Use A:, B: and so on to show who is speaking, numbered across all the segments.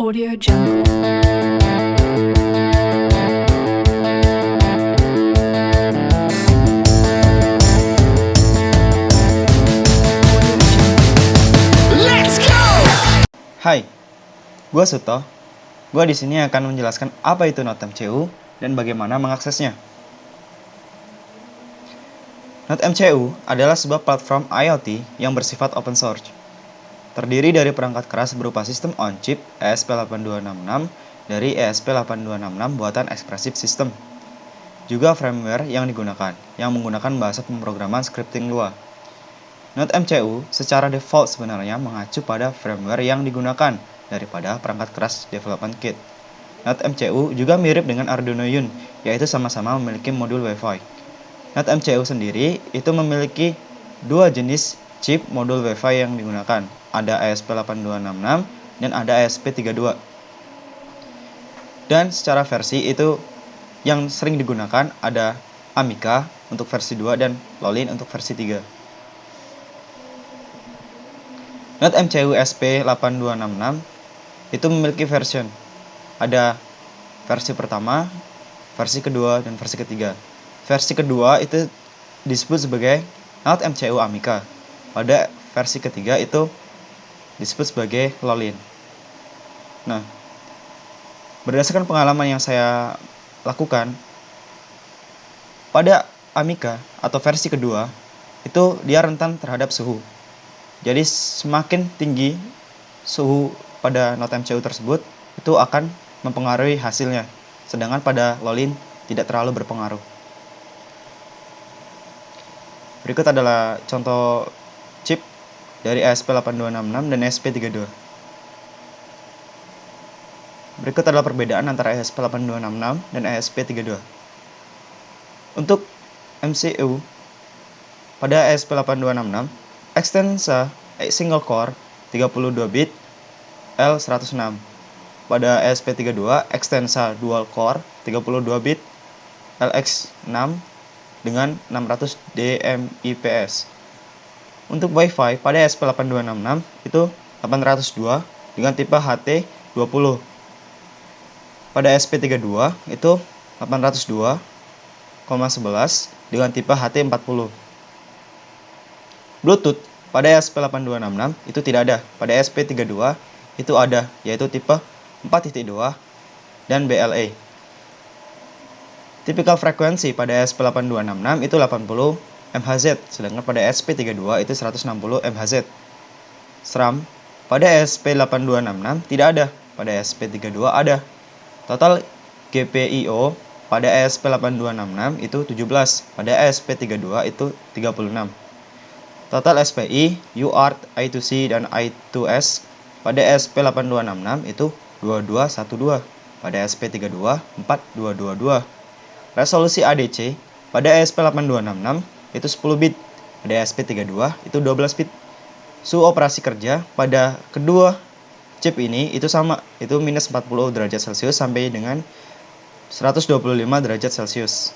A: Audio Jungle.
B: Hai, gue Suto. Gue di sini akan menjelaskan apa itu NodeMCU dan bagaimana mengaksesnya. NodeMCU adalah sebuah platform IoT yang bersifat open source. Terdiri dari perangkat keras berupa sistem on-chip ESP8266 dari ESP8266 buatan Expressive System. Juga firmware yang digunakan, yang menggunakan bahasa pemrograman scripting Lua. NodeMCU secara default sebenarnya mengacu pada firmware yang digunakan daripada perangkat keras development kit. NodeMCU juga mirip dengan Arduino Uno, yaitu sama-sama memiliki modul Wi-Fi. NodeMCU sendiri itu memiliki dua jenis chip modul Wi-Fi yang digunakan. Ada ESP8266 dan ada ESP32. Dan secara versi itu yang sering digunakan ada Amiga untuk versi 2 dan Lolin untuk versi 3. NodeMCU SP8266 itu memiliki version. Ada versi pertama, versi kedua, dan versi ketiga. Versi kedua itu disebut sebagai NodeMCU Amiga. Pada versi ketiga itu disebut sebagai Lolin. Nah, berdasarkan pengalaman yang saya lakukan, pada Amiga atau versi kedua itu dia rentan terhadap suhu. Jadi semakin tinggi suhu pada NodeMCU tersebut itu akan mempengaruhi hasilnya. Sedangkan pada Lolin tidak terlalu berpengaruh. Berikut adalah contoh chip dari ESP8266 dan ESP32. Berikut adalah perbedaan antara ESP8266 dan ESP32. Untuk MCU pada ESP8266, ekstensa single core 32 bit L106. Pada ESP32, ekstensa dual core 32 bit LX6 dengan 600 DMIPS. Untuk Wi-Fi pada ESP8266 itu 802 dengan tipe HT20. Pada ESP32 itu 802,11 dengan tipe HT40. Bluetooth pada ESP8266 itu tidak ada. Pada ESP32 itu ada, yaitu tipe 4.2 dan BLE. Tipikal frekuensi pada ESP8266 itu 80 MHz, sedangkan pada ESP32 itu 160 MHz. SRAM pada ESP8266 tidak ada, pada ESP32 ada. Total GPIO pada ESP8266 itu 17, pada ESP32 itu 36. Total SPI, UART, I2C, dan I2S pada ESP8266 itu 2212, pada ESP32 4222. Resolusi ADC pada ESP8266 itu 10 bit, pada ESP32 itu 12 bit. Suhu operasi kerja pada kedua chip ini itu sama, itu minus 40 derajat Celcius sampai dengan 125 derajat Celcius.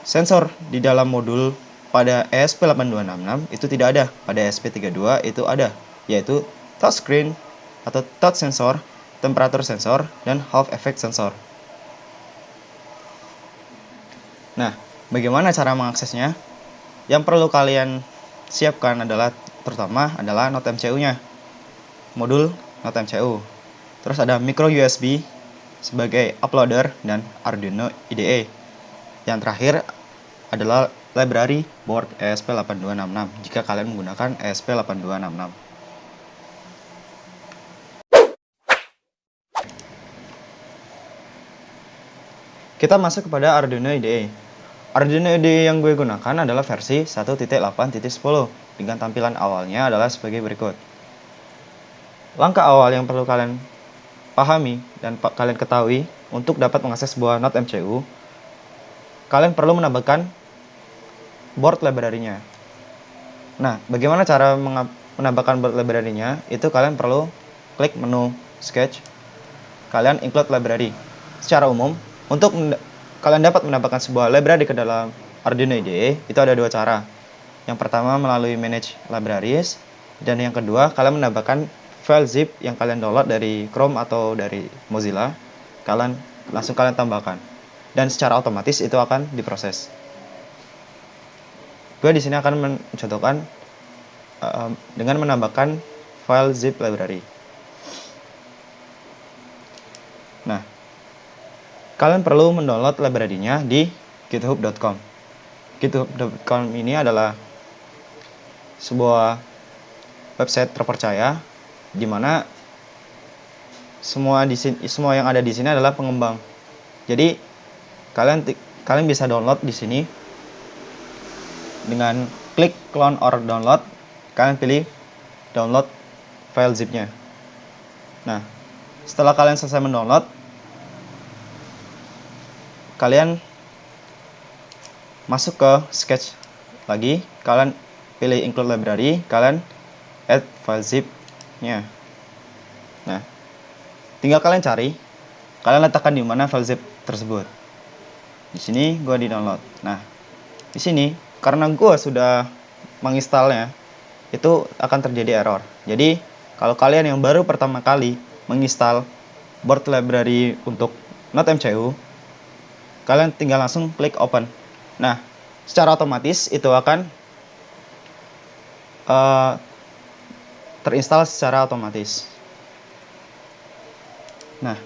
B: Sensor di dalam modul pada ESP8266 itu tidak ada, pada ESP32 itu ada, yaitu touchscreen atau touch sensor, temperatur sensor, dan Hall effect sensor. Nah, bagaimana cara mengaksesnya? Yang perlu kalian siapkan adalah pertama adalah NodeMCU-nya, modul NodeMCU. Terus ada micro USB sebagai uploader dan Arduino IDE. Yang terakhir adalah library board ESP8266 jika kalian menggunakan ESP8266. Kita masuk kepada Arduino IDE. Arduino IDE yang gue gunakan adalah versi 1.8.10 dengan tampilan awalnya adalah sebagai berikut. Langkah awal yang perlu kalian pahami dan kalian ketahui untuk dapat mengakses sebuah NodeMCU, kalian perlu menambahkan board library-nya. Nah, bagaimana cara menambahkan board library-nya? Itu kalian perlu klik menu sketch, kalian include library. Secara umum, untuk kalian dapat menambahkan sebuah library ke dalam Arduino IDE, itu ada dua cara. Yang pertama melalui manage libraries, dan yang kedua kalian menambahkan file zip yang kalian download dari Chrome atau dari Mozilla, kalian tambahkan, dan secara otomatis itu akan diproses. Gue di sini akan mencontohkan dengan menambahkan file zip library. Nah, kalian perlu mendownload library-nya di github.com. github.com ini adalah sebuah website terpercaya di mana semua yang ada di sini adalah pengembang. Jadi kalian bisa download di sini dengan klik clone or download. Kalian pilih download file zip-nya. Nah, setelah kalian selesai mendownload, kalian masuk ke sketch lagi, kalian pilih include library, kalian add file zip-nya. Nah, tinggal kalian cari, kalian letakkan di mana file zip tersebut. Di sini gua di download. Nah, di sini karena gua sudah menginstalnya, itu akan terjadi error. Jadi, kalau kalian yang baru pertama kali menginstal board library untuk Node-MCU, kalian tinggal langsung klik open. Nah, secara otomatis itu akan terinstall secara otomatis. Nah,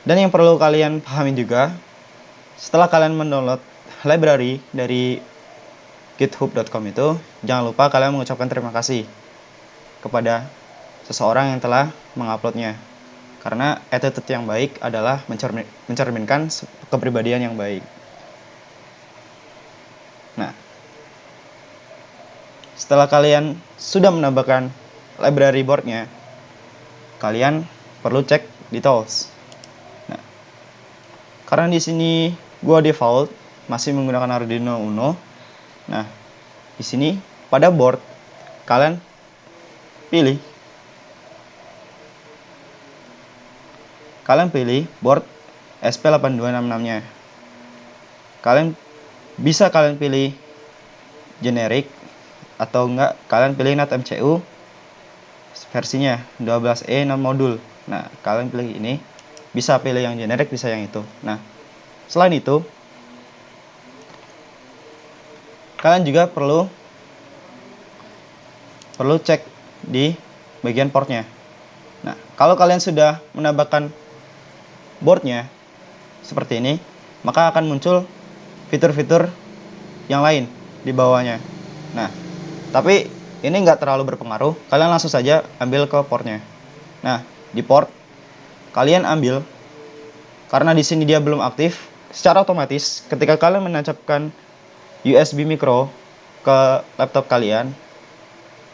B: dan yang perlu kalian pahami juga, setelah kalian mendownload library dari github.com itu, jangan lupa kalian mengucapkan terima kasih kepada seseorang yang telah menguploadnya. Karena attitude yang baik adalah mencerminkan kepribadian yang baik. Nah, setelah kalian sudah menambahkan library board-nya, kalian perlu cek di tools. Nah, karena di sini gua default masih menggunakan Arduino Uno. Nah, di sini pada board kalian pilih board SP8266-nya. Kalian pilih generic atau enggak kalian pilih Node-MCU versinya 12E non modul. Nah, kalian pilih ini. Bisa pilih yang generic, bisa yang itu. Nah, selain itu kalian juga perlu cek di bagian portnya. Nah, kalau kalian sudah menambahkan boardnya seperti ini, maka akan muncul fitur-fitur yang lain di bawahnya. Nah, tapi ini nggak terlalu berpengaruh. Kalian langsung saja ambil ke portnya. Nah, di port kalian ambil, karena di sini dia belum aktif, secara otomatis ketika kalian menancapkan USB micro ke laptop kalian,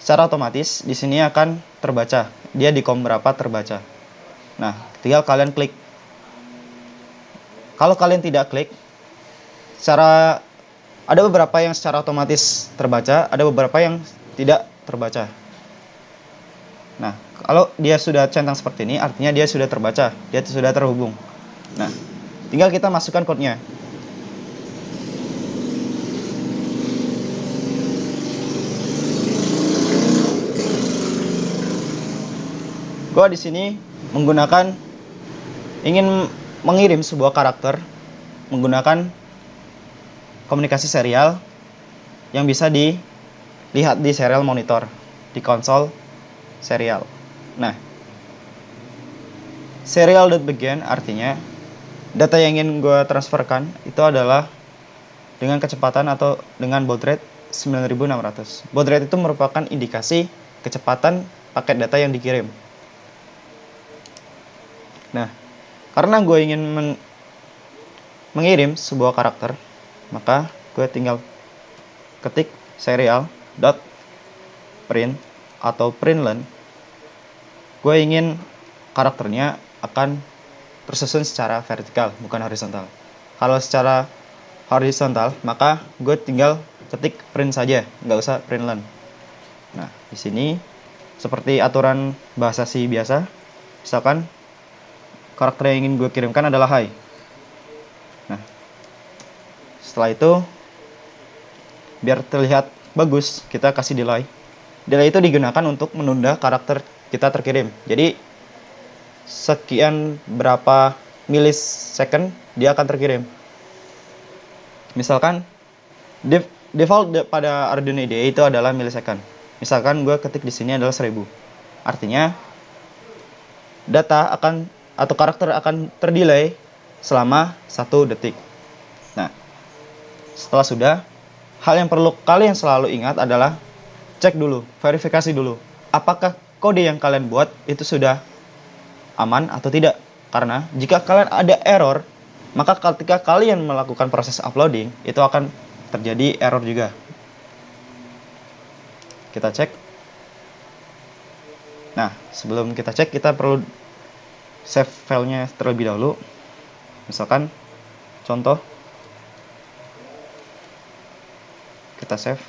B: secara otomatis di sini akan terbaca. Dia di COM berapa terbaca. Nah, tinggal kalian klik. Kalau kalian tidak klik, ada beberapa yang secara otomatis terbaca, ada beberapa yang tidak terbaca. Nah, kalau dia sudah centang seperti ini, artinya dia sudah terbaca, dia sudah terhubung. Nah, tinggal kita masukkan code-nya. Gua di sini ingin mengirim sebuah karakter menggunakan komunikasi serial yang bisa dilihat di serial monitor di konsol serial. Nah, serial.begin artinya data yang ingin gue transferkan itu adalah dengan kecepatan atau dengan baud rate 9600. Baud rate itu merupakan indikasi kecepatan paket data yang dikirim. Nah, karena gue ingin mengirim sebuah karakter, maka gue tinggal ketik serial.print atau println. Gue ingin karakternya akan tersusun secara vertikal, bukan horizontal. Kalau secara horizontal, maka gue tinggal ketik print saja, nggak usah println. Nah, di sini seperti aturan bahasa C biasa, misalkan karakter yang ingin gue kirimkan adalah hi. Nah, setelah itu biar terlihat bagus, kita kasih delay. Delay itu digunakan untuk menunda karakter kita terkirim. Jadi sekian berapa milisecond dia akan terkirim. Misalkan default pada Arduino IDE itu adalah milisecond. Misalkan gue ketik di sini adalah 1000. Artinya data akan atau karakter akan terdelay selama 1 detik. Nah, setelah sudah, hal yang perlu kalian selalu ingat adalah cek dulu, verifikasi dulu. Apakah kode yang kalian buat itu sudah aman atau tidak? Karena jika kalian ada error, maka ketika kalian melakukan proses uploading, itu akan terjadi error juga. Kita cek. Nah, sebelum kita cek, kita perlu save filenya terlebih dahulu. Misalkan, contoh, kita save.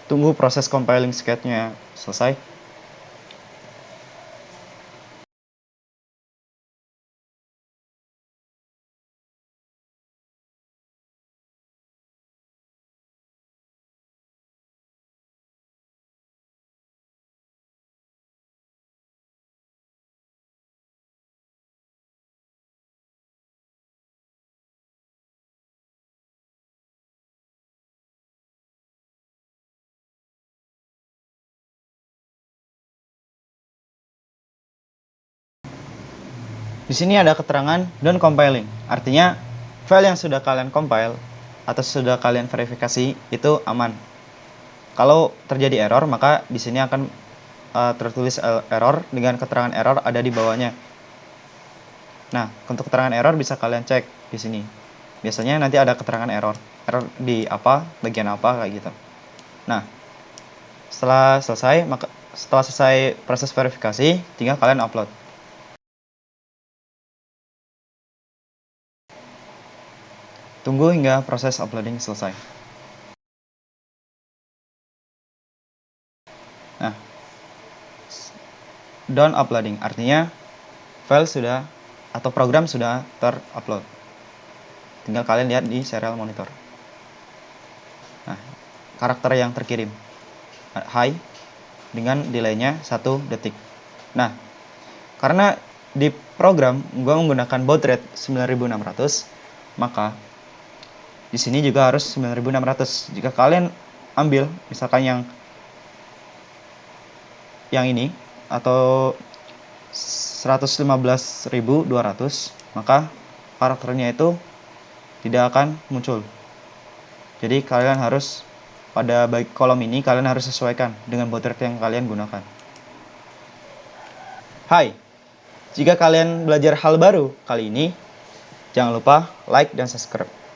B: Tunggu proses compiling sketch-nya selesai. Di sini ada keterangan done compiling. Artinya, file yang sudah kalian compile atau sudah kalian verifikasi itu aman. Kalau terjadi error, maka di sini akan tertulis error dengan keterangan error ada di bawahnya. Nah, untuk keterangan error bisa kalian cek di sini. Biasanya nanti ada keterangan error. Error di apa, bagian apa, kayak gitu. Nah, setelah selesai proses verifikasi, tinggal kalian upload. Tunggu hingga proses uploading selesai. Nah, done uploading artinya file sudah atau program sudah terupload. Tinggal kalian lihat di serial monitor. Nah, karakter yang terkirim high dengan delaynya 1 detik. Nah, karena di program gue menggunakan baud rate 9600, maka di sini juga harus 9600. Jika kalian ambil misalkan yang ini atau 115.200, maka karakternya itu tidak akan muncul. Jadi kalian harus pada kolom ini kalian harus sesuaikan dengan baud rate yang kalian gunakan. Hai, jika kalian belajar hal baru kali ini, jangan lupa like dan subscribe.